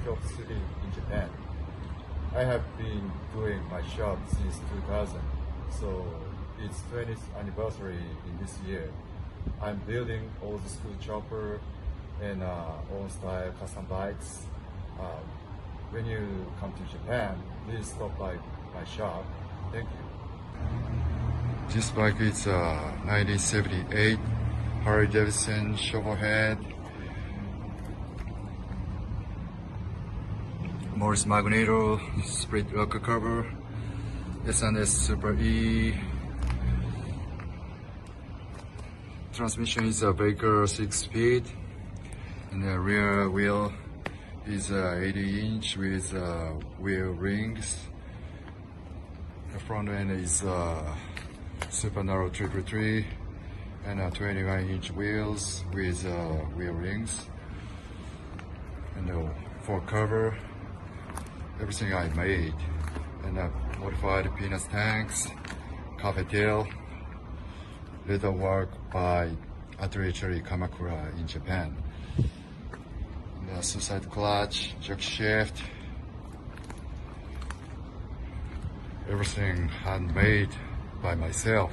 top 3 in Japan. I have been doing my shop since 2000, so it's 20th anniversary in this year. I'm building old school chopper and old style custom bikes. When you come to Japan, please stop by my shop. Thank you. This bike is 1978 harley-davidson Shovelhead. Morris Magneto split rocker cover. S&S Super E. Transmission is a Baker 6-speed, and the rear wheel is 80-inch with wheel rings. The front end is super narrow 333 and 29-inch wheels with wheel rings, and the fork cover. Everything I made, and modified peanut tanks, carpet tail, leather work by Atelier Kamakura in Japan. The suicide clutch, jack shaft, everything handmade by myself.